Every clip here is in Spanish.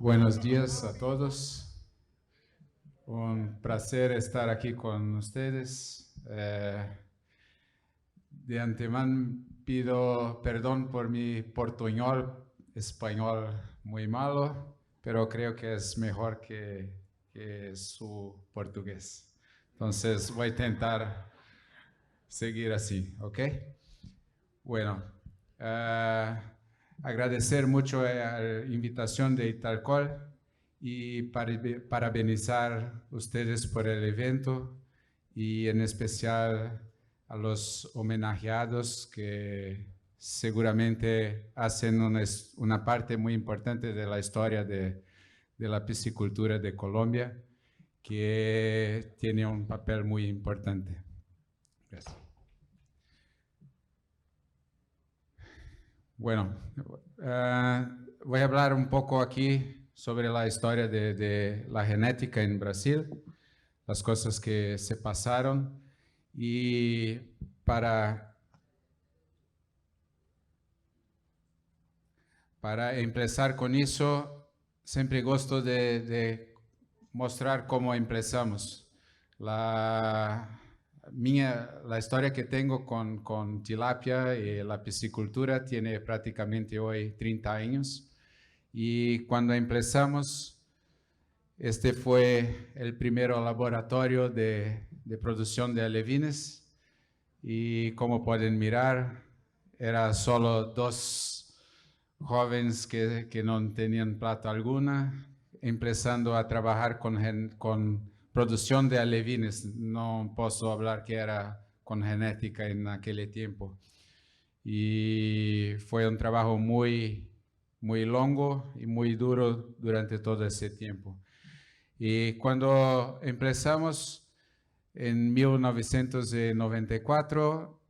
Buenos días a todos. Un placer estar aquí con ustedes. De antemano pido perdón por mi portuñol, español muy malo, pero creo que es mejor que su portugués. Entonces voy a intentar seguir así, ¿ok? Bueno, agradecer mucho la invitación de Italcol y parabenizar a ustedes por el evento y en especial a los homenajeados que seguramente hacen una parte muy importante de la historia de la piscicultura de Colombia, que tiene un papel muy importante. Gracias. Bueno, voy a hablar un poco aquí sobre la historia de la genética en Brasil, las cosas que se pasaron, y para empezar con eso, siempre gosto de mostrar cómo empezamos. La historia que tengo con tilapia y la piscicultura tiene prácticamente hoy 30 años. Y cuando empezamos, este fue el primer laboratorio de producción de alevines. Y como pueden mirar, era solo dos jóvenes que no tenían plata alguna, empezando a trabajar con producción de alevines. No puedo hablar que era con genética en aquel tiempo. Y fue un trabajo muy largo y muy duro durante todo ese tiempo. Y cuando empezamos en 1994,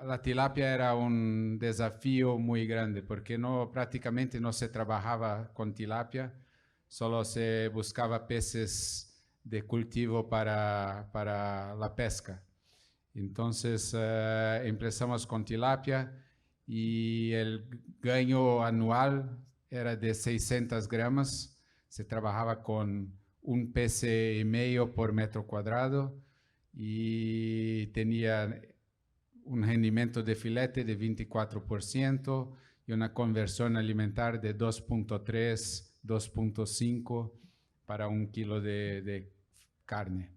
la tilapia era un desafío muy grande porque prácticamente no se trabajaba con tilapia, solo se buscaba peces de cultivo para la pesca. Entonces empezamos con tilapia y el gaño anual era de 600 gramos. Se trabajaba con un pez y medio por metro cuadrado y tenía un rendimiento de filete de 24% y una conversión alimentar de 2.3, 2.5 para un kilo de carne.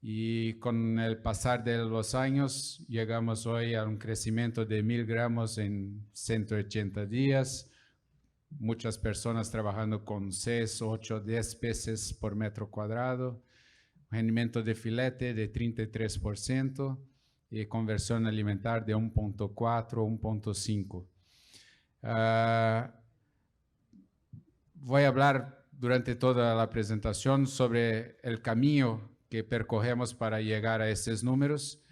Y con el pasar de los años, llegamos hoy a un crecimiento de 1000 gramos en 180 días. Muchas personas trabajando con 6, 8, 10 peces por metro cuadrado. Rendimiento de filete de 33% y conversión alimentar de 1.4, 1.5. Voy a hablar durante toda la presentación sobre el camino que percorremos para llegar a esos números.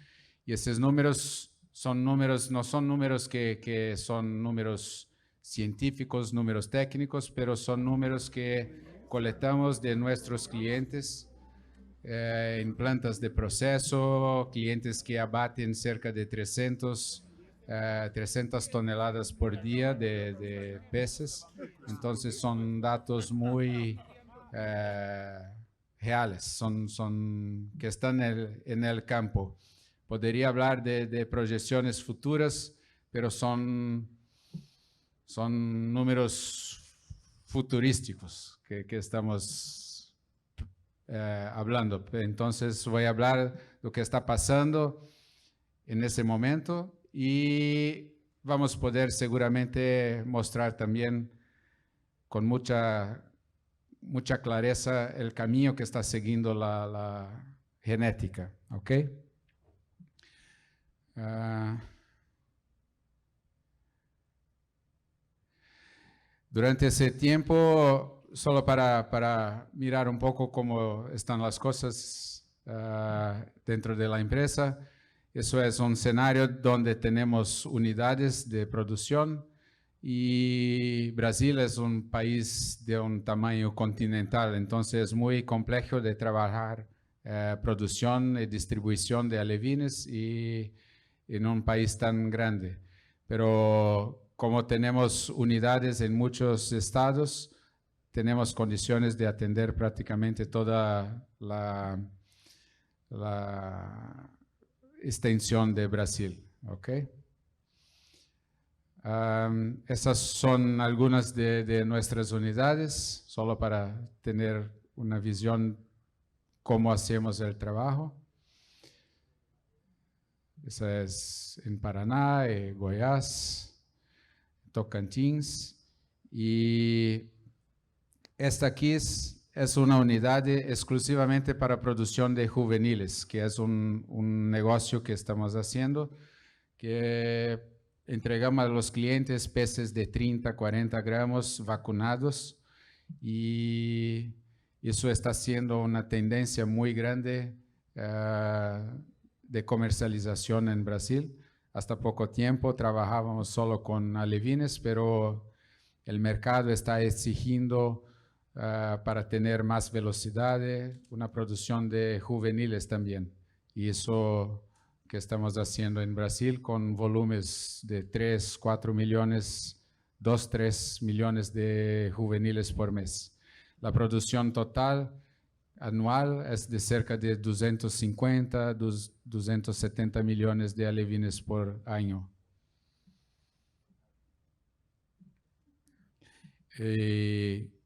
Y esos números no son números que son números científicos, números técnicos, pero son números que colectamos de nuestros clientes en plantas de proceso, clientes que abaten cerca de 300 toneladas por día de peces. Entonces son datos muy reales, son que están en el campo. Podría hablar de proyecciones futuras, pero son números futurísticos que estamos hablando. Entonces voy a hablar de lo que está pasando en ese momento y vamos a poder seguramente mostrar también con mucha clareza el camino que está siguiendo la genética, ¿ok? Durante ese tiempo, solo para mirar un poco cómo están las cosas dentro de la empresa, eso es un escenario donde tenemos unidades de producción y Brasil es un país de un tamaño continental, entonces es muy complejo de trabajar producción y distribución de alevines y en un país tan grande. Pero como tenemos unidades en muchos estados, tenemos condiciones de atender prácticamente toda la extensión de Brasil, ¿ok? Esas son algunas de nuestras unidades, solo para tener una visión cómo hacemos el trabajo. Esa es en Paraná, Goiás, Tocantins. Y esta aquí es una unidad exclusivamente para producción de juveniles, que es un negocio que estamos haciendo, que entregamos a los clientes peces de 30, 40 gramos vacunados, y eso está siendo una tendencia muy grande de comercialización en Brasil. Hasta poco tiempo trabajábamos solo con alevines, pero el mercado está exigiendo para tener más velocidad, una producción de juveniles también. Y eso que estamos haciendo en Brasil con volúmenes de 3, 4 millones, 2, 3 millones de juveniles por mes. La producción total anual es de cerca de 250, 270 millones de alevines por año.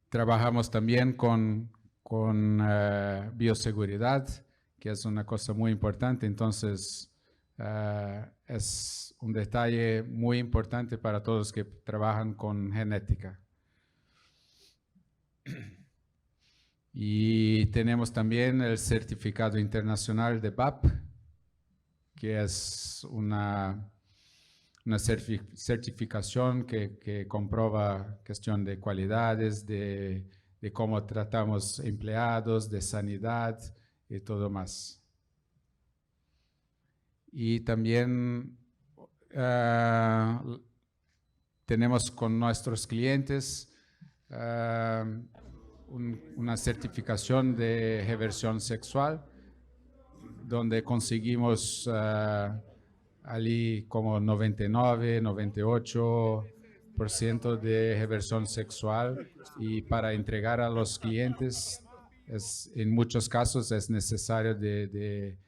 Trabajamos también con bioseguridad, que es una cosa muy importante. Entonces, es un detalle muy importante para todos los que trabajan con genética. Y tenemos también el certificado internacional de BAP, que es una certificación que comprueba cuestión de cualidades, de cómo tratamos empleados, de sanidad y todo más. Y también tenemos con nuestros clientes una certificación de reversión sexual, donde conseguimos allí como 99, 98% de reversión sexual, y para entregar a los clientes en muchos casos es necesario de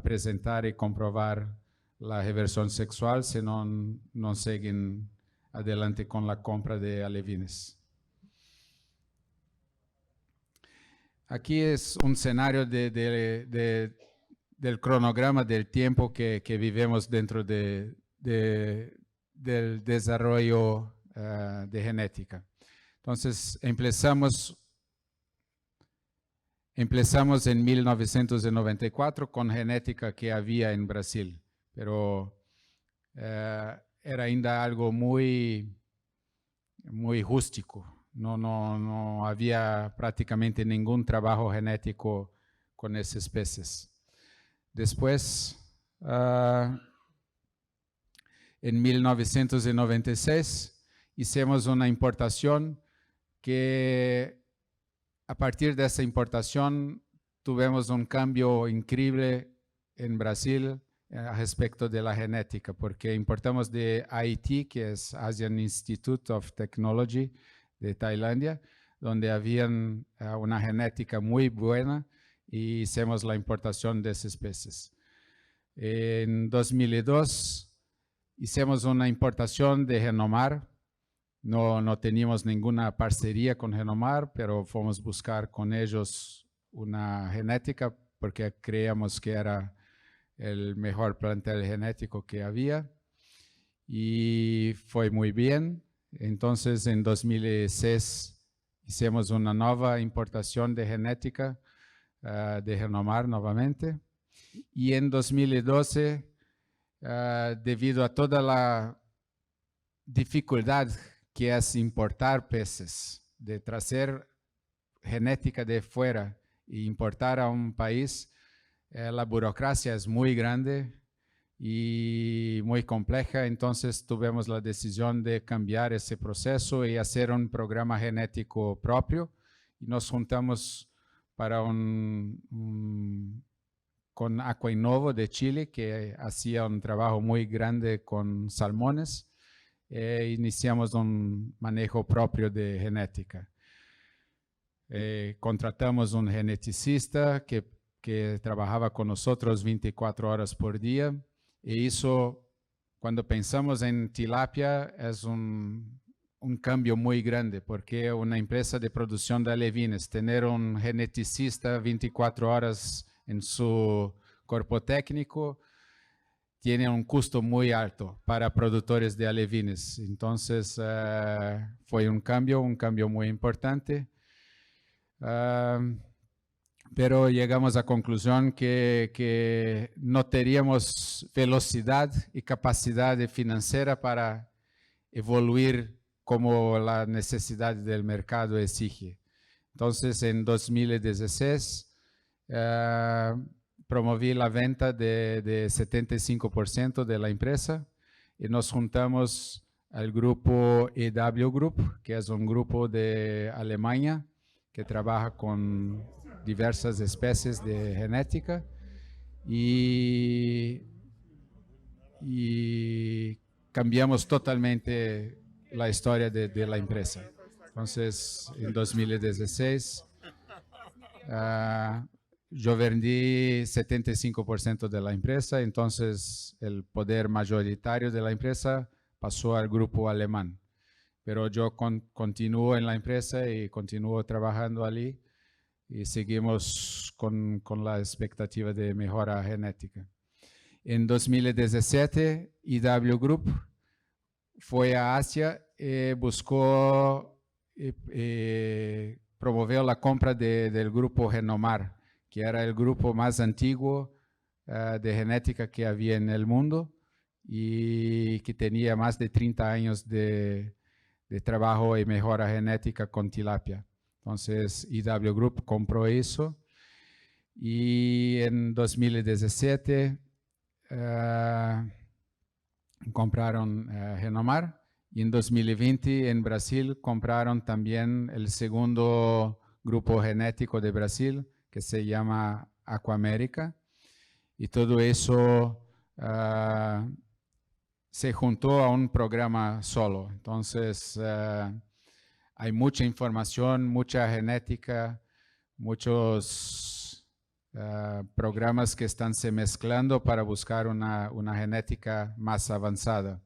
presentar y comprobar la reversión sexual, si no siguen adelante con la compra de alevines. Aquí es un escenario del cronograma del tiempo que vivimos dentro del desarrollo de genética. Entonces, empezamos en 1994 con genética que había en Brasil, pero era ainda algo muy rústico. No había prácticamente ningún trabajo genético con esas especies. Después, en 1996, hicimos una importación que, a partir de esa importación, tuvimos un cambio increíble en Brasil a respecto de la genética, porque importamos de AIT, que es Asian Institute of Technology de Tailandia, donde habían una genética muy buena, y hicimos la importación de esas especies. En 2002 hicimos una importación de Genomar. No teníamos ninguna parcería con Genomar, pero fuimos a buscar con ellos una genética porque creíamos que era el mejor plantel genético que había, y fue muy bien. Entonces, en 2006 hicimos una nueva importación de genética de Genomar nuevamente, y en 2012, debido a toda la dificultad que es importar peces, de traer genética de fuera e importar a un país, la burocracia es muy grande y muy compleja. Entonces tuvimos la decisión de cambiar ese proceso y hacer un programa genético propio, y nos juntamos para con Aquainovo de Chile, que hacía un trabajo muy grande con salmones. Iniciamos un manejo propio de genética. Contratamos un geneticista que trabajaba con nosotros 24 horas por día. Y eso, cuando pensamos en tilapia, es un cambio muy grande, porque una empresa de producción de alevines, tener un geneticista 24 horas en su cuerpo técnico, tiene un costo muy alto para productores de alevines. Entonces, fue un cambio muy importante. Pero llegamos a la conclusión que no teníamos velocidad y capacidad financiera para evoluir como la necesidad del mercado exige. Entonces, en 2016, promoví la venta de 75% de la empresa y nos juntamos al grupo EW Group, que es un grupo de Alemania que trabaja con diversas especies de genética y cambiamos totalmente la historia de la empresa. Entonces, en 2016, yo vendí 75% de la empresa, entonces el poder mayoritario de la empresa pasó al grupo alemán. Pero yo continúo en la empresa y continúo trabajando allí y seguimos con la expectativa de mejora genética. En 2017, EW Group fue a Asia y buscó promover la compra del grupo Genomar, que era el grupo más antiguo de genética que había en el mundo y que tenía más de 30 años de trabajo y mejora genética con tilapia. Entonces, EW Group compró eso y en 2017 compraron Genomar y en 2020 en Brasil compraron también el segundo grupo genético de Brasil que se llama Aquamérica y todo eso se juntó a un programa solo. Entonces, hay mucha información, mucha genética, muchos programas que están se mezclando para buscar una genética más avanzada.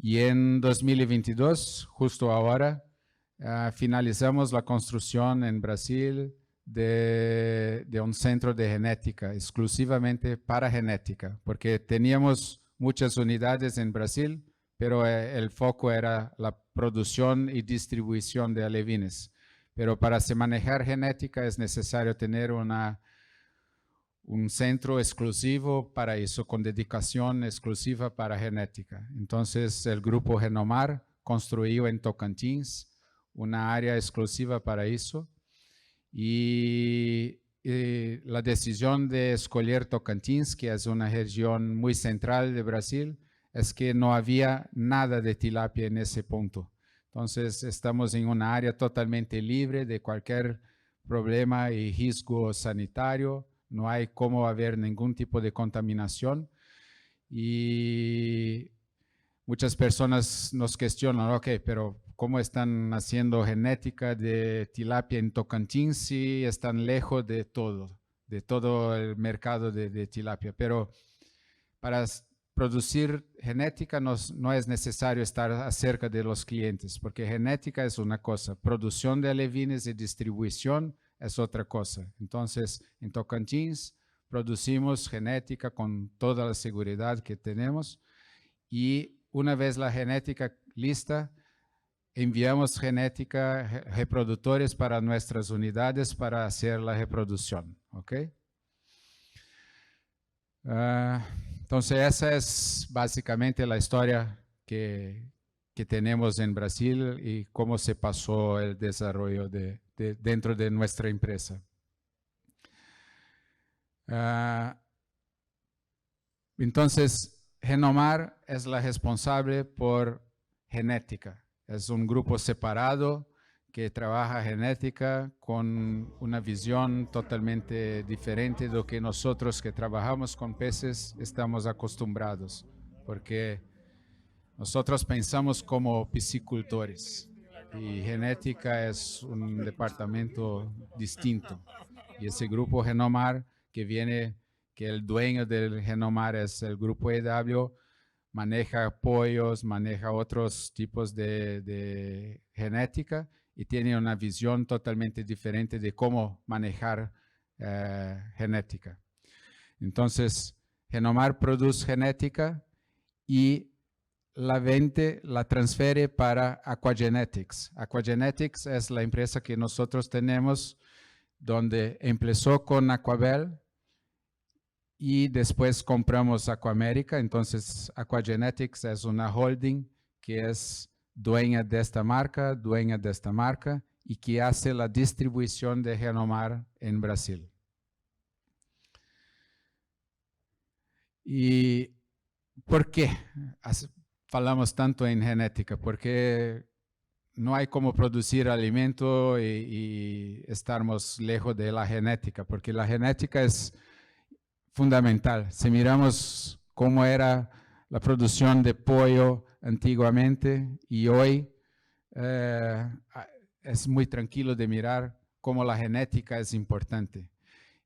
Y en 2022, justo ahora, finalizamos la construcción en Brasil de un centro de genética, exclusivamente para genética, porque teníamos muchas unidades en Brasil, pero el foco era la producción y distribución de alevines. Pero para se manejar genética es necesario tener un centro exclusivo para eso, con dedicación exclusiva para genética. Entonces, el grupo Genomar construyó en Tocantins una área exclusiva para eso y la decisión de escoger Tocantins, que es una región muy central de Brasil, es que no había nada de tilapia en ese punto. Entonces, estamos en una área totalmente libre de cualquier problema y riesgo sanitario. No hay cómo haber ningún tipo de contaminación. Y muchas personas nos cuestionan, ok, pero ¿cómo están haciendo genética de tilapia en Tocantins si están lejos de todo el mercado de tilapia? Pero para producir genética no es necesario estar cerca de los clientes, porque genética es una cosa, producción de alevines y distribución es otra cosa. Entonces, en Tocantins producimos genética con toda la seguridad que tenemos y una vez la genética lista, enviamos genética, reproductores para nuestras unidades para hacer la reproducción. ¿Ok? Entonces, esa es básicamente la historia que tenemos en Brasil y cómo se pasó el desarrollo dentro de nuestra empresa. Entonces, Genomar es la responsable por genética. Es un grupo separado que trabaja genética con una visión totalmente diferente de lo que nosotros que trabajamos con peces estamos acostumbrados, porque nosotros pensamos como piscicultores. y genética es un departamento distinto. Y ese grupo Genomar que viene, que el dueño del Genomar es el grupo EW, maneja pollos, maneja otros tipos de genética y tiene una visión totalmente diferente de cómo manejar genética. Entonces, Genomar produce genética y la vende, la transfiere para Aquagenetics. Aquagenetics es la empresa que nosotros tenemos, donde empezó con Aquabel y después compramos Aquamérica. Entonces, Aquagenetics es una holding que es dueña de esta marca y que hace la distribución de Genomar en Brasil. ¿Y por qué falamos tanto en genética? Porque no hay como producir alimento y estarmos lejos de la genética, porque la genética es fundamental. Si miramos cómo era la producción de pollo antiguamente y hoy, es muy tranquilo de mirar cómo la genética es importante.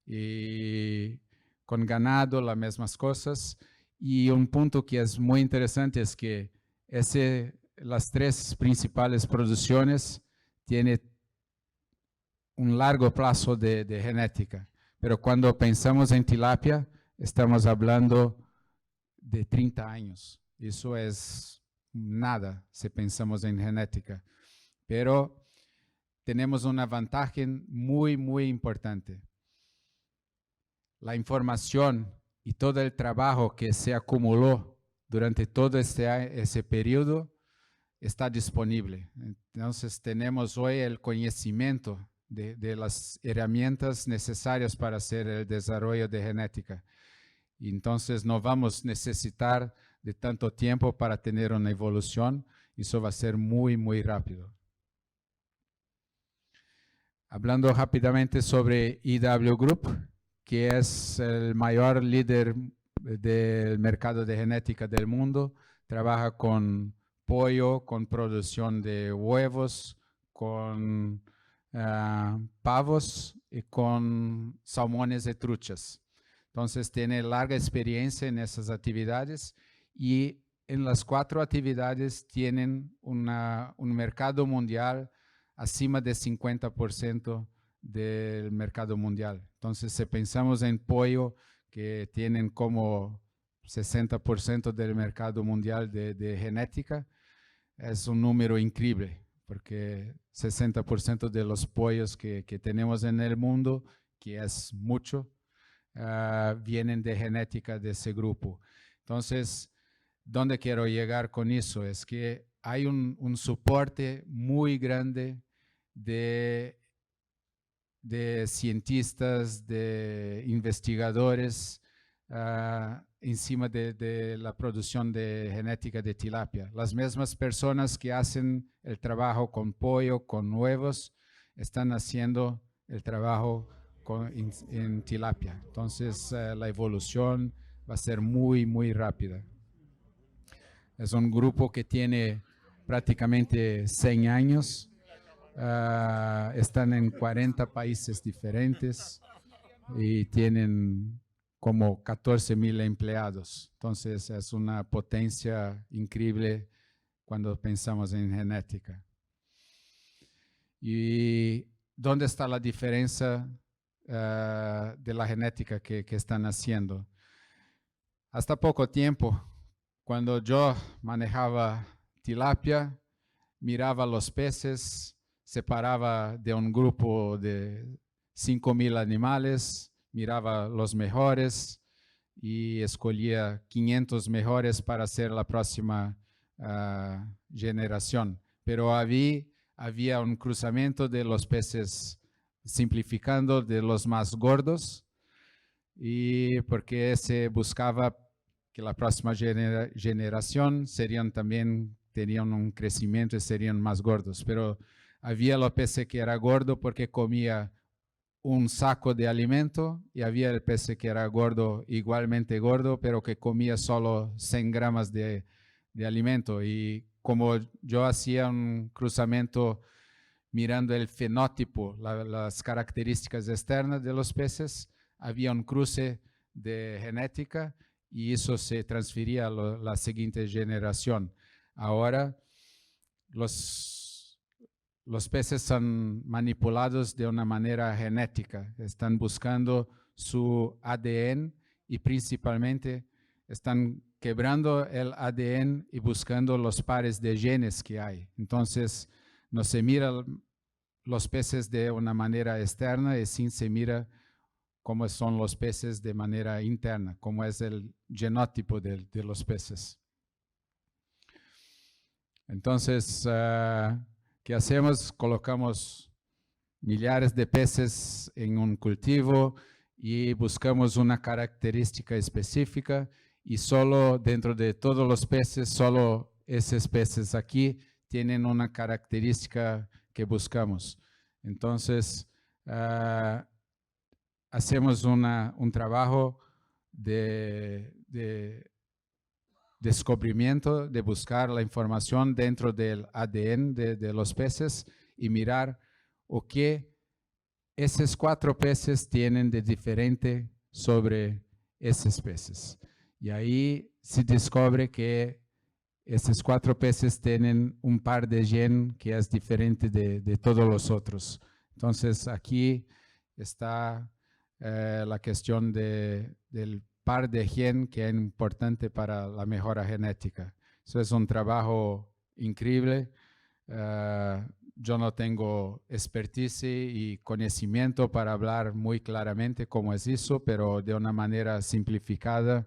Y con ganado, las mismas cosas. Y un punto que es muy interesante es que las tres principales producciones tienen un largo plazo de genética. Pero cuando pensamos en tilapia, estamos hablando de 30 años. Eso es nada si pensamos en genética. Pero tenemos una ventaja muy, muy importante. La información y todo el trabajo que se acumuló durante todo ese periodo está disponible. Entonces tenemos hoy el conocimiento de las herramientas necesarias para hacer el desarrollo de genética. Y entonces no vamos a necesitar de tanto tiempo para tener una evolución. Eso va a ser muy, muy rápido. Hablando rápidamente sobre EW Group, que es el mayor líder del mercado de genética del mundo, trabaja con pollo, con producción de huevos, con pavos y con salmones y truchas. Entonces tiene larga experiencia en esas actividades y en las 4 actividades tienen un mercado mundial acima de 50% del mercado mundial. Entonces, si pensamos en pollo, que tienen como 60% del mercado mundial de genética, es un número increíble, porque 60% de los pollos que tenemos en el mundo, que es mucho, vienen de genética de ese grupo. Entonces, ¿dónde quiero llegar con eso? Es que hay un soporte muy grande de cientistas, de investigadores encima de la producción de genética de tilapia. Las mismas personas que hacen el trabajo con pollo, con huevos, están haciendo el trabajo en tilapia. Entonces la evolución va a ser muy, muy rápida. Es un grupo que tiene prácticamente 100 años. Están en 40 países diferentes y tienen como 14,000 empleados. Entonces es una potencia increíble cuando pensamos en genética. ¿Y dónde está la diferencia de la genética que están haciendo? Hasta poco tiempo, cuando yo manejaba tilapia, miraba los peces, separaba de un grupo de 5,000 animales, miraba los mejores y escogía 500 mejores para hacer la próxima generación. Pero había un cruzamiento de los peces, simplificando, de los más gordos, y porque se buscaba que la próxima generación tenían un crecimiento y serían más gordos. Pero había los peces que era gordo porque comía un saco de alimento y había el pez que era gordo, igualmente gordo, pero que comía solo 100 gramos de alimento. Y como yo hacía un cruzamiento mirando el fenótipo, las características externas de los peces, había un cruce de genética y eso se transfería a la siguiente generación. Ahora los peces son manipulados de una manera genética, están buscando su ADN y principalmente están quebrando el ADN y buscando los pares de genes que hay. Entonces, no se mira los peces de una manera externa y sí se mira cómo son los peces de manera interna, cómo es el genótipo de los peces. Entonces, ¿qué hacemos? Colocamos millares de peces en un cultivo y buscamos una característica específica y solo dentro de todos los peces, solo esos peces aquí tienen una característica que buscamos. Entonces, hacemos un trabajo de descubrimiento, de buscar la información dentro del ADN de los peces y mirar o qué esos 4 peces tienen de diferente sobre esos peces. Y ahí se descubre que estos 4 peces tienen un par de gen que es diferente de todos los otros. Entonces aquí está la cuestión del par de gen que es importante para la mejora genética. Eso es un trabajo increíble. Yo no tengo expertise y conocimiento para hablar muy claramente cómo es eso, pero de una manera simplificada,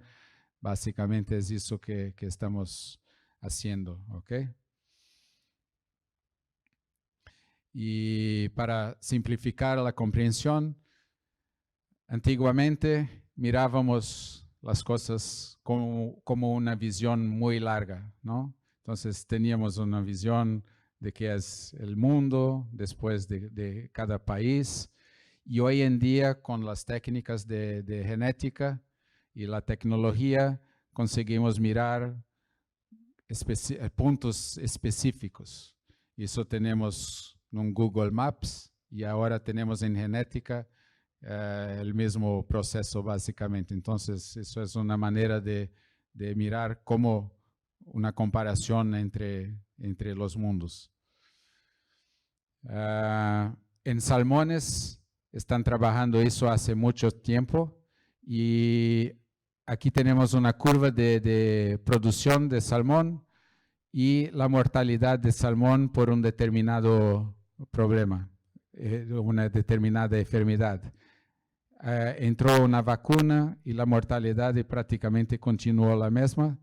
básicamente es eso que estamos haciendo, ¿ok? Y para simplificar la comprensión, antiguamente mirábamos las cosas como una visión muy larga, ¿no? Entonces teníamos una visión de qué es el mundo, después de cada país, y hoy en día con las técnicas de genética y la tecnología conseguimos mirar puntos específicos. Y eso tenemos en Google Maps y ahora tenemos en genética el mismo proceso básicamente. Entonces, eso es una manera de mirar como una comparación entre los mundos. En salmones están trabajando eso hace mucho tiempo y aquí tenemos una curva de producción de salmón y la mortalidad de salmón por un determinado problema, una determinada enfermedad. Entró una vacuna y la mortalidad prácticamente continuó la misma.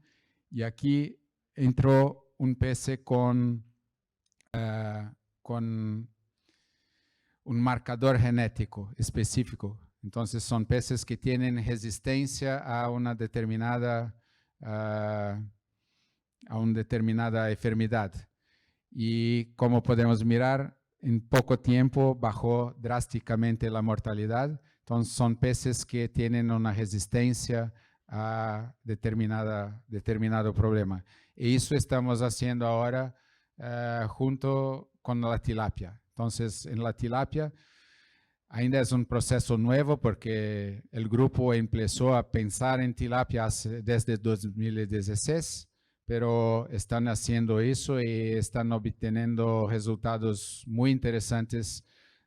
Y aquí entró un pez con un marcador genético específico. Entonces son peces que tienen resistencia a una determinada enfermedad. Y como podemos mirar, en poco tiempo bajó drásticamente la mortalidad. Entonces son peces que tienen una resistencia a determinado problema. Y eso estamos haciendo ahora junto con la tilapia. Entonces, en la tilapia ainda es un proceso nuevo porque el grupo empezó a pensar en tilapia desde 2016, pero están haciendo eso y están obteniendo resultados muy interesantes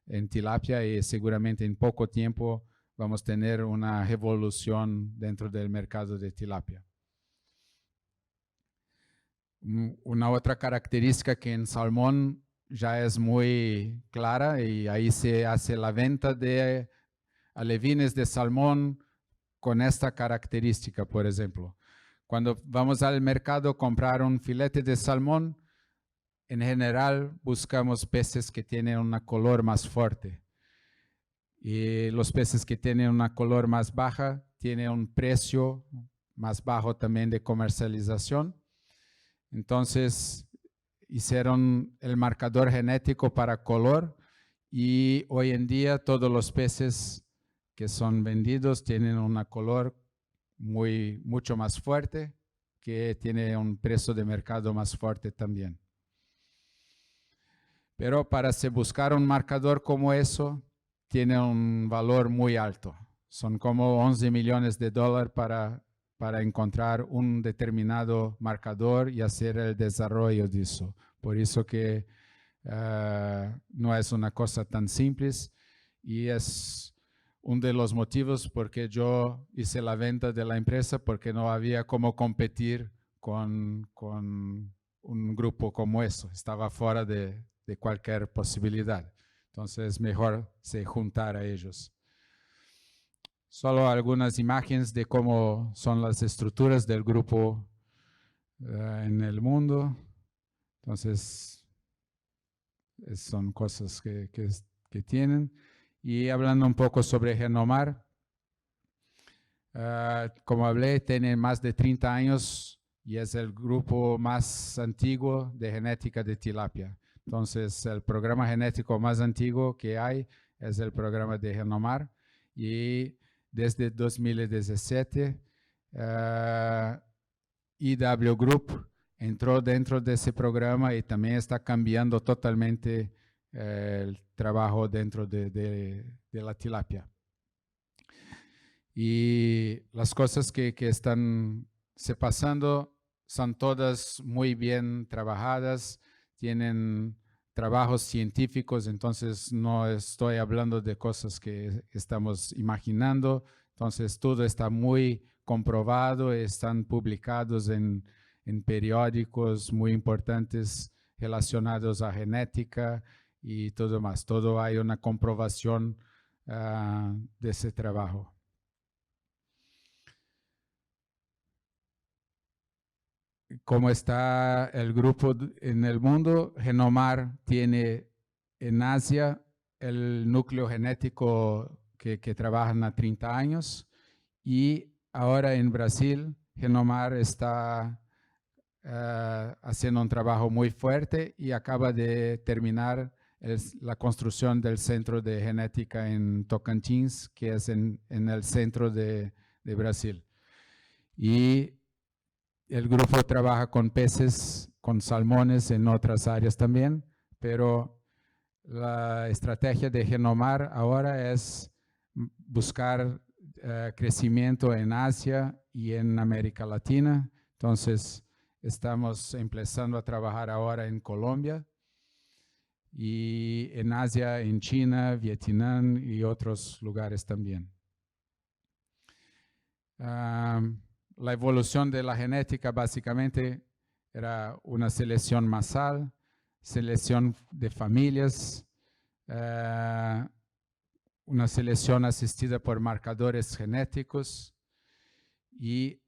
en tilapia y seguramente en poco tiempo vamos a tener una revolución dentro del mercado de tilapia. Una otra característica que en salmón ya es muy clara y ahí se hace la venta de alevines de salmón con esta característica, por ejemplo. Cuando vamos al mercado a comprar un filete de salmón, en general buscamos peces que tienen un color más fuerte. Y los peces que tienen una color más baja tienen un precio más bajo también de comercialización. Entonces hicieron el marcador genético para color y hoy en día todos los peces que son vendidos tienen un color mucho más fuerte que tiene un precio de mercado más fuerte también. Pero para se buscar un marcador como eso, tiene un valor muy alto. Son como 11 millones de dólares para encontrar un determinado marcador y hacer el desarrollo de eso. Por eso que no es una cosa tan simple y es uno de los motivos por que yo hice la venta de la empresa, porque no había cómo competir con un grupo como eso. Estaba fuera de cualquier posibilidad. Entonces, mejor se juntar a ellos. Solo algunas imágenes de cómo son las estructuras del grupo en el mundo. Entonces, son cosas que tienen. Y hablando un poco sobre Genomar, como hablé, tiene más de 30 años y es el grupo más antiguo de genética de tilapia. Entonces, el programa genético más antiguo que hay es el programa de Genomar y desde 2017 IW Group entró dentro de ese programa y también está cambiando totalmente el trabajo dentro de la tilapia. Y las cosas que están se pasando son todas muy bien trabajadas, tienen trabajos científicos, entonces no estoy hablando de cosas que estamos imaginando, entonces todo está muy comprobado, están publicados en periódicos muy importantes relacionados a genética y todo más. Todo hay una comprobación de ese trabajo. Cómo está el grupo en el mundo, Genomar tiene en Asia el núcleo genético que trabajan a 30 años y ahora en Brasil Genomar está haciendo un trabajo muy fuerte y acaba de terminar la construcción del centro de genética en Tocantins, que es en el centro de Brasil. Y el grupo trabaja con peces, con salmones en otras áreas también, pero la estrategia de Genomar ahora es buscar crecimiento en Asia y en América Latina. Entonces, estamos empezando a trabajar ahora en Colombia y en Asia, en China, Vietnam y otros lugares también. La evolución de la genética básicamente era una selección masal, selección de familias, una selección asistida por marcadores genéticos y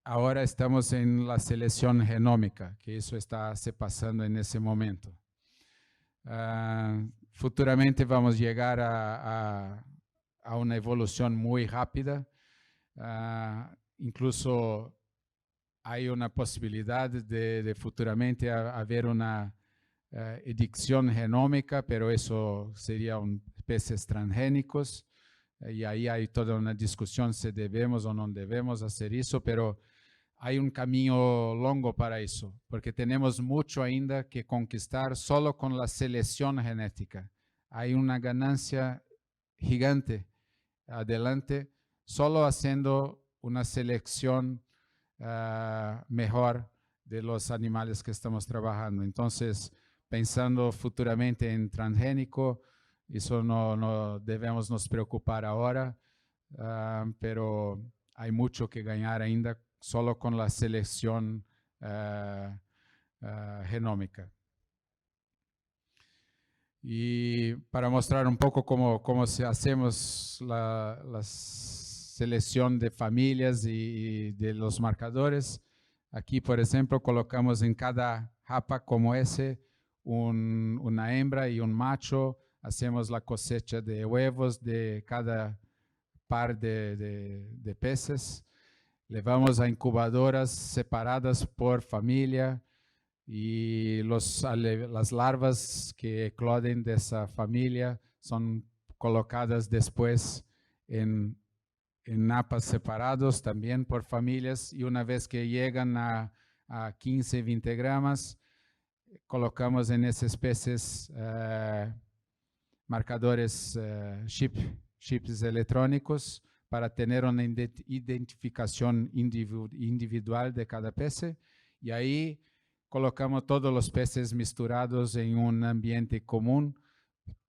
ahora estamos en la selección genómica, que eso está se pasando en ese momento. Futuramente vamos a llegar a una evolución muy rápida. Incluso hay una posibilidad de futuramente haber una edición genómica, pero eso sería peces transgénicos, y ahí hay toda una discusión si debemos o no debemos hacer eso, pero hay un camino largo para eso, porque tenemos mucho ainda que conquistar solo con la selección genética. Hay una ganancia gigante adelante solo haciendo una selección mejor de los animales que estamos trabajando. Entonces, pensando futuramente en transgénico, eso no debemos nos preocupar ahora, pero hay mucho que ganar ainda solo con la selección genómica. Y para mostrar un poco cómo hacemos la selección de familias y de los marcadores, aquí, por ejemplo, colocamos en cada japa como ese una hembra y un macho, hacemos la cosecha de huevos de cada par de peces, llevamos a incubadoras separadas por familia y las larvas que ecloden de esa familia son colocadas después en en napas separados también por familias, y una vez que llegan a 15, 20 gramos, colocamos en esas peces marcadores chips electrónicos para tener una identificación individual de cada pez, y ahí colocamos todos los peces misturados en un ambiente común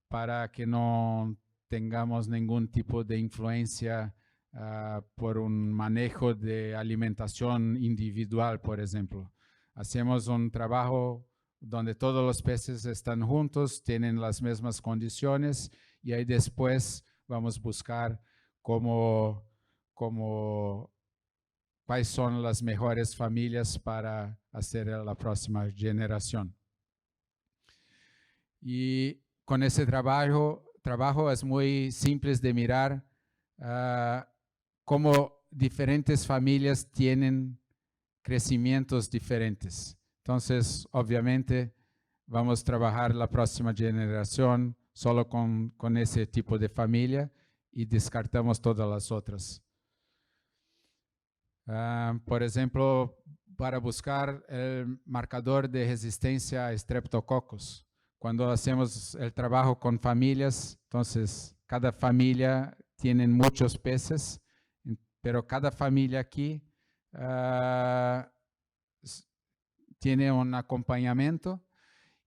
para que no tengamos ningún tipo de influencia por un manejo de alimentación individual, por ejemplo. Hacemos un trabajo donde todos los peces están juntos, tienen las mismas condiciones, y ahí después vamos a buscar cuáles son las mejores familias para hacer la próxima generación. Y con ese trabajo es muy simple de mirar cómo diferentes familias tienen crecimientos diferentes. Entonces, obviamente, vamos a trabajar la próxima generación solo con ese tipo de familia y descartamos todas las otras. Por ejemplo, para buscar el marcador de resistencia a estreptococos. Cuando hacemos el trabajo con familias, entonces cada familia tiene muchos peces, pero cada familia aquí tiene un acompañamiento,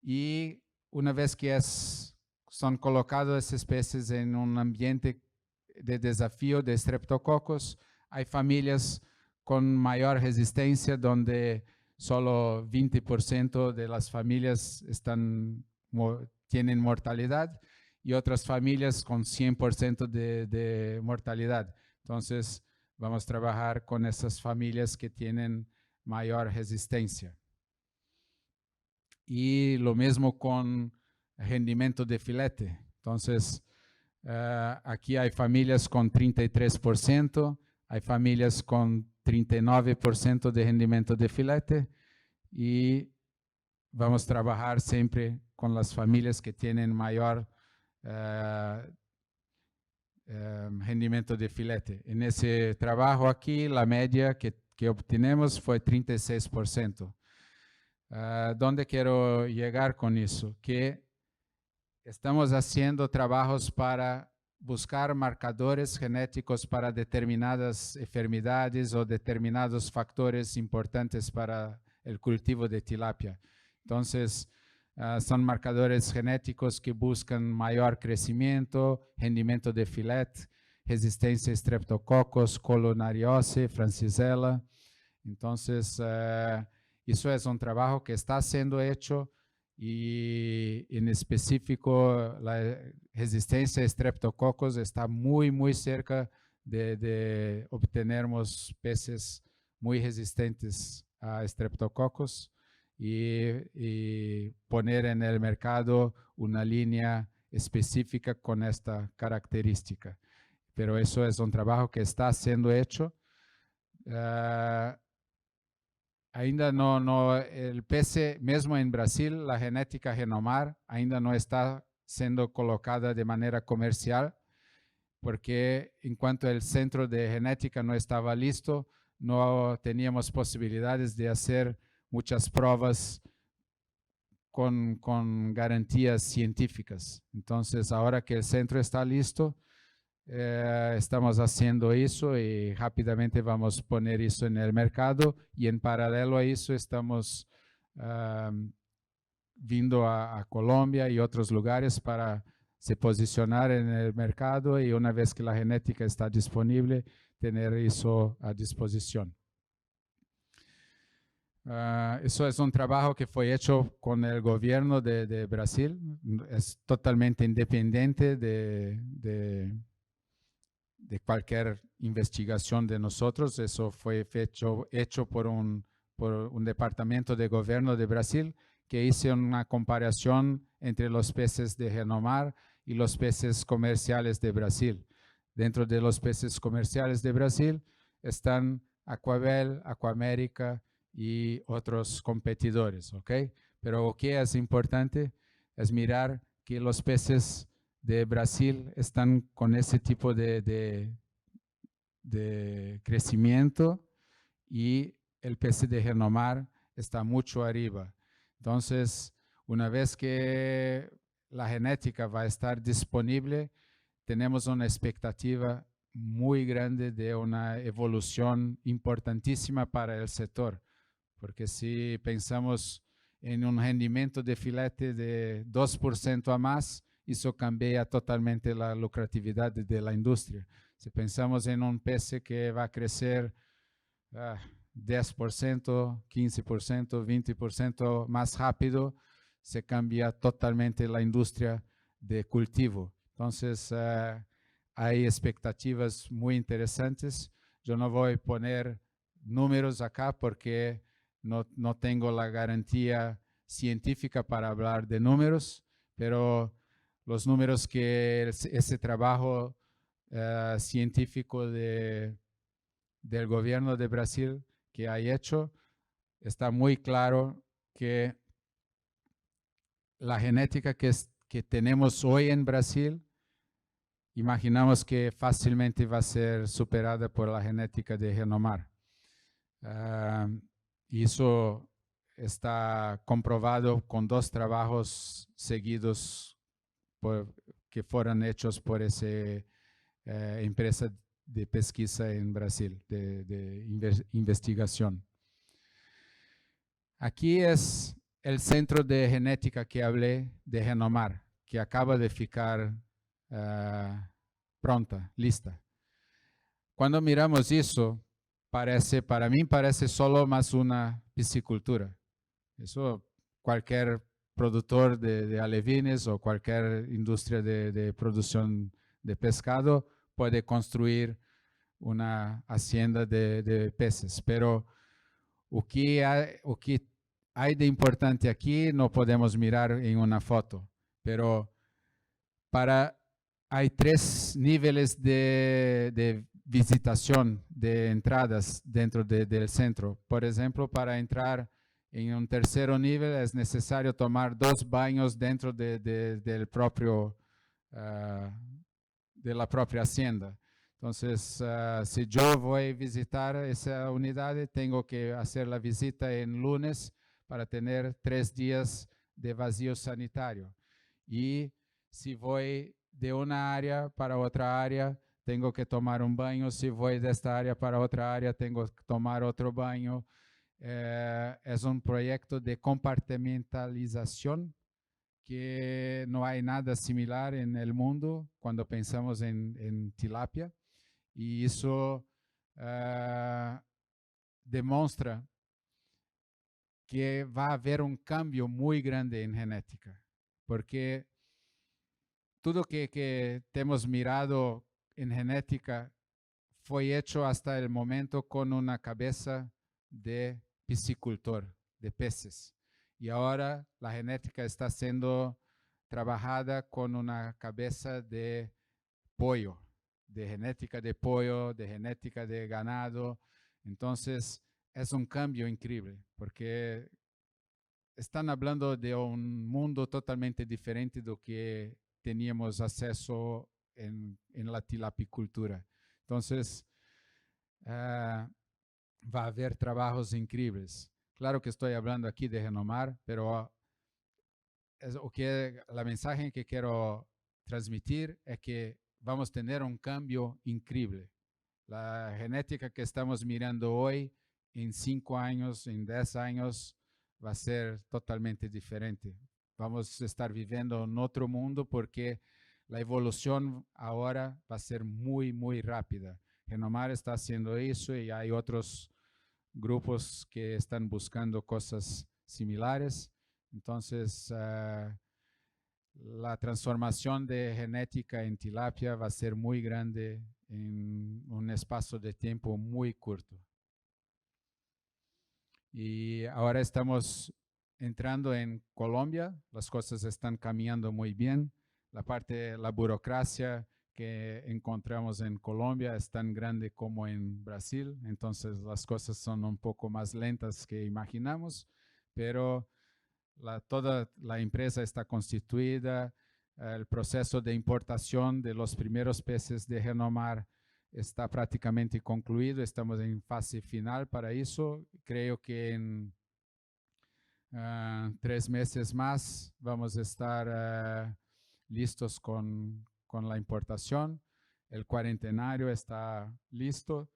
y una vez que son colocados esos peces en un ambiente de desafío de estreptococos, hay familias con mayor resistencia donde solo 20% de las familias tienen mortalidad, y otras familias con 100% de mortalidad. Entonces, vamos a trabajar con esas familias que tienen mayor resistencia. Y lo mismo con rendimiento de filete. Entonces, aquí hay familias con 33%, hay familias con 39% de rendimiento de filete, y vamos a trabajar siempre con las familias que tienen mayor rendimiento de filete. En ese trabajo aquí, la media que obtenemos fue 36%. ¿Dónde quiero llegar con eso? Que estamos haciendo trabajos para buscar marcadores genéticos para determinadas enfermedades o determinados factores importantes para el cultivo de tilapia. Entonces, son marcadores genéticos que buscan mayor crecimiento, rendimiento de filete, resistencia a estreptococos, colonariose, francisella. Entonces, eso es un trabajo que está siendo hecho, y en específico la resistencia a estreptococos está muy, muy cerca de obtenermos peces muy resistentes a estreptococos, y poner en el mercado una línea específica con esta característica. Pero eso es un trabajo que está siendo hecho. Ainda el pez, mesmo en Brasil, la genética Renomar ainda no está siendo colocada de manera comercial, porque en cuanto el centro de genética no estaba listo, no teníamos posibilidades de hacer muchas pruebas con garantías científicas. Entonces, ahora que el centro está listo, estamos haciendo eso, y rápidamente vamos a poner eso en el mercado, y en paralelo a eso estamos vindo a Colombia y otros lugares para se posicionar en el mercado, y una vez que la genética está disponible, tener eso a disposición. Eso es un trabajo que fue hecho con el gobierno de Brasil, es totalmente independiente de cualquier investigación de nosotros. Eso fue hecho por un departamento de gobierno de Brasil, que hizo una comparación entre los peces de Renomar y los peces comerciales de Brasil. Dentro de los peces comerciales de Brasil están Aquabel, Aquamérica y otros competidores, ¿ok? Pero lo que es importante es mirar que los peces de Brasil están con ese tipo de de crecimiento y el pez de Renomar está mucho arriba. Entonces, una vez que la genética va a estar disponible, tenemos una expectativa muy grande de una evolución importantísima para el sector, porque si pensamos en un rendimiento de filete de 2% a más, eso cambia totalmente la lucratividad de la industria. Si pensamos en un pez que va a crecer 10%, 15%, 20% más rápido, se cambia totalmente la industria de cultivo. Entonces, hay expectativas muy interesantes. Yo no voy a poner números acá porque no tengo la garantía científica para hablar de números, pero los números que ese trabajo científico del gobierno de Brasil que ha hecho, está muy claro que la genética que tenemos hoy en Brasil, imaginamos que fácilmente va a ser superada por la genética de Renomar. Eso está comprobado con 2 trabajos seguidos que fueron hechos por esa empresa de pesquisa en Brasil, de investigación. Aquí es el centro de genética que hablé de Renomar, que acaba de ficar pronta, lista. Cuando miramos eso, para mí parece solo más una piscicultura. Eso cualquier productor de alevines o cualquier industria de producción de pescado puede construir una hacienda de peces, pero o que hay de importante aquí no podemos mirar en una foto, pero hay 3 niveles de visitación de entradas dentro del centro. Por ejemplo, para entrar en un tercero nivel es necesario tomar 2 baños dentro del propio, de la propia hacienda. Entonces, si yo voy a visitar esa unidad, tengo que hacer la visita en lunes para tener 3 días de vacío sanitario. Y si voy de una área para otra área, tengo que tomar un baño. Si voy de esta área para otra área, tengo que tomar otro baño. Es un proyecto de compartimentalización que no hay nada similar en el mundo cuando pensamos en tilapia. Y eso demuestra que va a haber un cambio muy grande en genética, porque todo que hemos mirado en genética fue hecho hasta el momento con una cabeza de piscicultor, de peces. Y ahora la genética está siendo trabajada con una cabeza de pollo, de genética de pollo, de genética de ganado. Entonces, es un cambio increíble, porque están hablando de un mundo totalmente diferente do que teníamos acceso en la tilapicultura. Entonces, va a haber trabajos increíbles. Claro que estoy hablando aquí de Renomar, pero la mensaje que quiero transmitir es que vamos a tener un cambio increíble. La genética que estamos mirando hoy, en 5 años, en 10 años, va a ser totalmente diferente. Vamos a estar viviendo en otro mundo porque la evolución ahora va a ser muy, muy rápida. Renomar está haciendo eso y hay otros grupos que están buscando cosas similares. Entonces, la transformación de genética en tilapia va a ser muy grande en un espacio de tiempo muy corto. Y ahora estamos entrando en Colombia, las cosas están caminando muy bien. La burocracia que encontramos en Colombia es tan grande como en Brasil, entonces las cosas son un poco más lentas que imaginamos, pero toda la empresa está constituida, el proceso de importación de los primeros peces de Renomar está prácticamente concluido, estamos en fase final para eso. Creo que en 3 meses más vamos a estar listos con la importación. El cuarentenario está listo,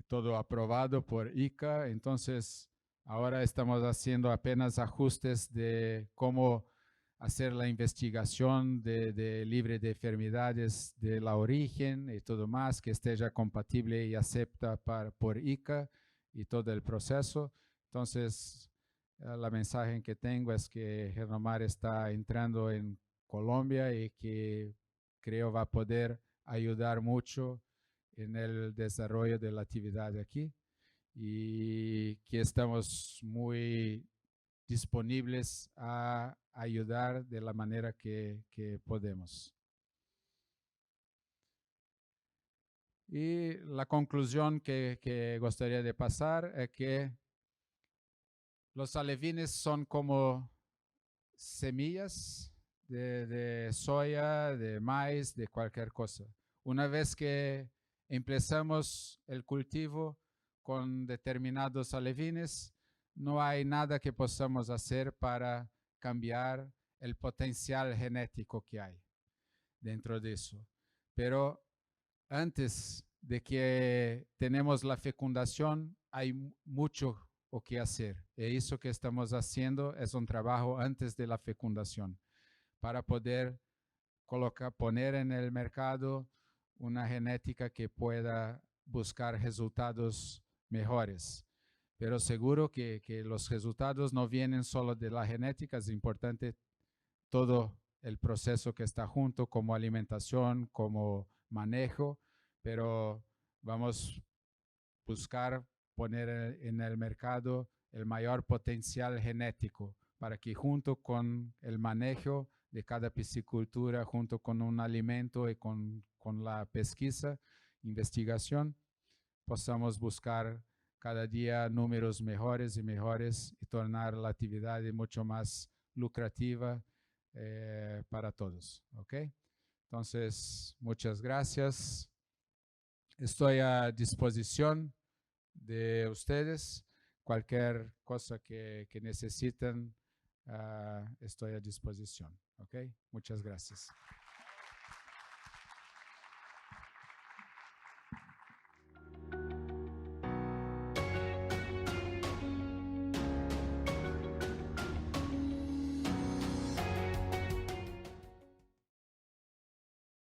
todo aprobado por ICA. Entonces, ahora estamos haciendo apenas ajustes de cómo hacer la investigación de libre de enfermedades de la origen y todo más, que esté ya compatible y acepta por ICA y todo el proceso. Entonces, la mensaje que tengo es que Renomar está entrando en Colombia y que creo va a poder ayudar mucho en el desarrollo de la actividad aquí y que estamos muy disponibles a ayudar de la manera que podemos. Y la conclusión que gustaría de pasar es que los alevines son como semillas de soya, de maíz, de cualquier cosa. Una vez que empezamos el cultivo con determinados alevines, no hay nada que podamos hacer para cambiar el potencial genético que hay dentro de eso. Pero antes de que tenemos la fecundación, hay mucho o que hacer. Y eso que estamos haciendo es un trabajo antes de la fecundación para poder poner en el mercado una genética que pueda buscar resultados mejores. Pero seguro que los resultados no vienen solo de la genética, es importante todo el proceso que está junto, como alimentación, como manejo, pero vamos a buscar poner en el mercado el mayor potencial genético para que junto con el manejo de cada piscicultura, junto con un alimento y con la pesquisa, investigación, podamos buscar cada día números mejores y mejores y tornar la actividad mucho más lucrativa para todos. ¿Ok? Entonces, muchas gracias. Estoy a disposición de ustedes. Cualquier cosa que necesiten, estoy a disposición. ¿Ok? Muchas gracias.